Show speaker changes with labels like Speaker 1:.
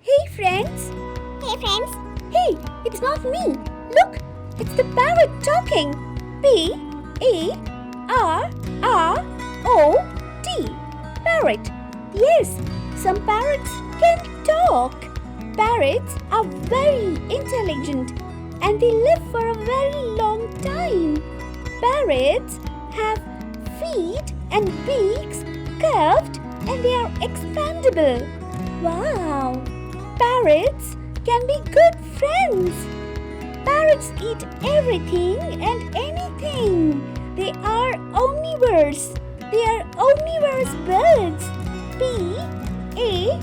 Speaker 1: Hey friends!
Speaker 2: Hey friends!
Speaker 1: Hey, it's not me. Look, it's the parrot talking. P-A-R-R-O-T. Parrot. Yes, some parrots can talk. Parrots are very intelligent and they live for a very long time. Parrots have feet and beaks curved and they are expandable. Wow! Parrots can be good friends. Parrots eat everything and anything. They are omnivores. They are omnivorous birds. P-A-R